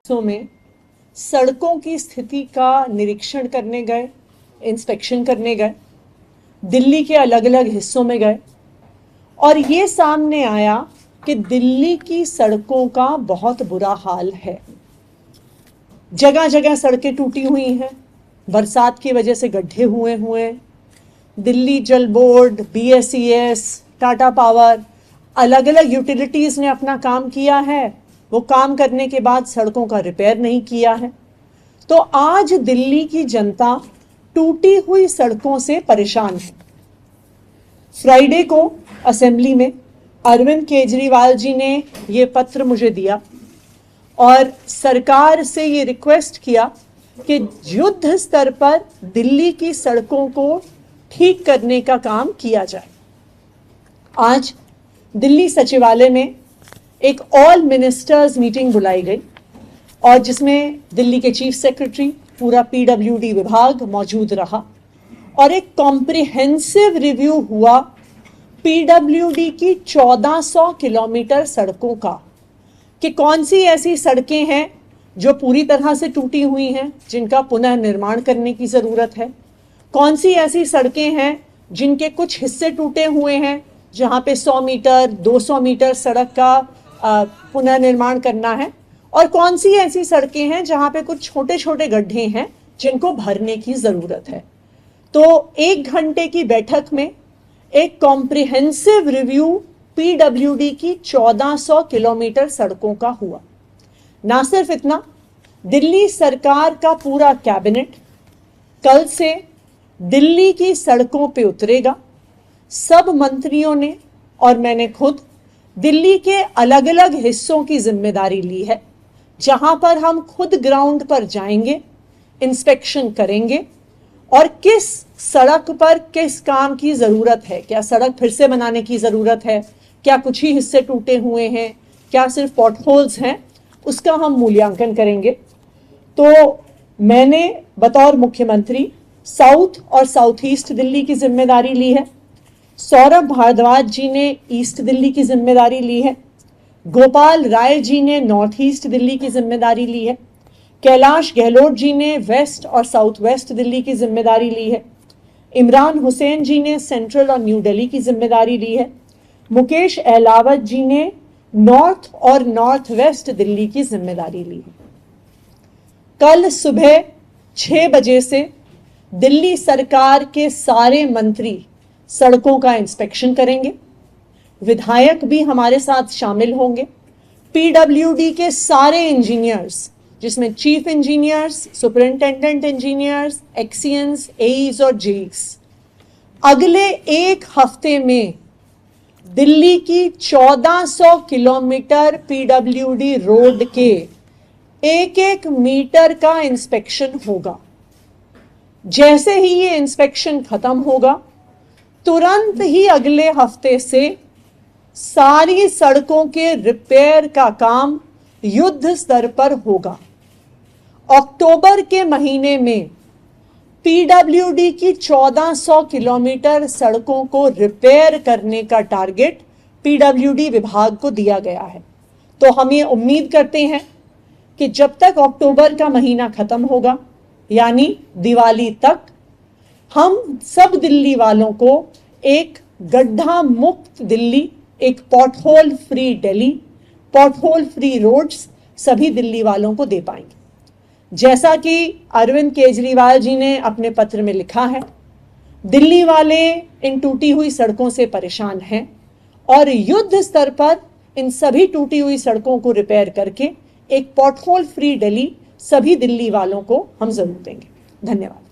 हिस्सों में सड़कों की स्थिति का निरीक्षण करने गए, इंस्पेक्शन करने गए, दिल्ली के अलग अलग हिस्सों में गए और ये सामने आया कि दिल्ली की सड़कों का बहुत बुरा हाल है। जगह जगह सड़कें टूटी हुई हैं, बरसात की वजह से गड्ढे हुए। दिल्ली जल बोर्ड, BSES, टाटा पावर, अलग अलग यूटिलिटीज़ ने अपना काम किया है। वो काम करने के बाद सड़कों का रिपेयर नहीं किया है। तो आज दिल्ली की जनता टूटी हुई सड़कों से परेशान है। फ्राइडे को असेंबली में अरविंद केजरीवाल जी ने ये पत्र मुझे दिया और सरकार से ये रिक्वेस्ट किया कि युद्ध स्तर पर दिल्ली की सड़कों को ठीक करने का काम किया जाए। आज दिल्ली सचिवालय में एक ऑल मिनिस्टर्स मीटिंग बुलाई गई और जिसमें दिल्ली के चीफ सेक्रेटरी, पूरा PWD विभाग मौजूद रहा और एक कॉम्प्रिहेंसिव रिव्यू हुआ PWD की 1400 किलोमीटर सड़कों का कि कौन सी ऐसी सड़कें हैं जो पूरी तरह से टूटी हुई हैं, जिनका पुनः निर्माण करने की ज़रूरत है, कौन सी ऐसी सड़कें हैं जिनके कुछ हिस्से टूटे हुए हैं, जहाँ पे 100 मीटर 200 मीटर सड़क का पुनः निर्माण करना है, और कौन सी ऐसी सड़कें हैं जहाँ पे कुछ छोटे छोटे गड्ढे हैं जिनको भरने की ज़रूरत है। तो 1 घंटे की बैठक में एक कॉम्प्रिहेंसिव रिव्यू PWD की 1400 किलोमीटर सड़कों का हुआ। ना सिर्फ इतना, दिल्ली सरकार का पूरा कैबिनेट कल से दिल्ली की सड़कों पे उतरेगा। सब मंत्रियों ने और मैंने खुद दिल्ली के अलग अलग हिस्सों की जिम्मेदारी ली है, जहां पर हम खुद ग्राउंड पर जाएंगे, इंस्पेक्शन करेंगे और किस सड़क पर किस काम की ज़रूरत है। क्या सड़क फिर से बनाने की ज़रूरत है, क्या कुछ ही हिस्से टूटे हुए हैं, क्या सिर्फ पॉटहोल्स हैं, उसका हम मूल्यांकन करेंगे। तो मैंने बतौर मुख्यमंत्री साउथ और साउथ ईस्ट दिल्ली की जिम्मेदारी ली है। सौरभ भारद्वाज जी ने ईस्ट दिल्ली की जिम्मेदारी ली है। गोपाल राय जी ने नॉर्थ ईस्ट दिल्ली की जिम्मेदारी ली है। कैलाश गहलोत जी ने वेस्ट और साउथ वेस्ट दिल्ली की जिम्मेदारी ली है। इमरान हुसैन जी ने सेंट्रल और न्यू दिल्ली की जिम्मेदारी ली है। मुकेश अहलावत जी ने नॉर्थ और नॉर्थ वेस्ट दिल्ली की जिम्मेदारी ली है। कल सुबह 6 बजे से दिल्ली सरकार के सारे मंत्री सड़कों का इंस्पेक्शन करेंगे। विधायक भी हमारे साथ शामिल होंगे। PWD के सारे इंजीनियर्स, जिसमें chief engineers, superintendent engineers, XENs, AEs और JEs, अगले 1 हफ्ते में दिल्ली की 1400 किलोमीटर PWD रोड के 1-1 मीटर का इंस्पेक्शन होगा। जैसे ही ये इंस्पेक्शन खत्म होगा, तुरंत ही अगले हफ्ते से सारी सड़कों के रिपेयर का काम युद्ध स्तर पर होगा। अक्टूबर के महीने में PWD की 1400 किलोमीटर सड़कों को रिपेयर करने का टारगेट PWD विभाग को दिया गया है। तो हम ये उम्मीद करते हैं कि जब तक अक्टूबर का महीना खत्म होगा, यानी दिवाली तक, हम सब दिल्ली वालों को एक गड्ढा मुक्त दिल्ली, एक pothole free Delhi, pothole free roads सभी दिल्ली वालों को दे पाएंगे। जैसा कि अरविंद केजरीवाल जी ने अपने पत्र में लिखा है, दिल्ली वाले इन टूटी हुई सड़कों से परेशान हैं और युद्ध स्तर पर इन सभी टूटी हुई सड़कों को रिपेयर करके एक पॉटहोल फ्री दिल्ली सभी दिल्ली वालों को हम जरूर देंगे। धन्यवाद।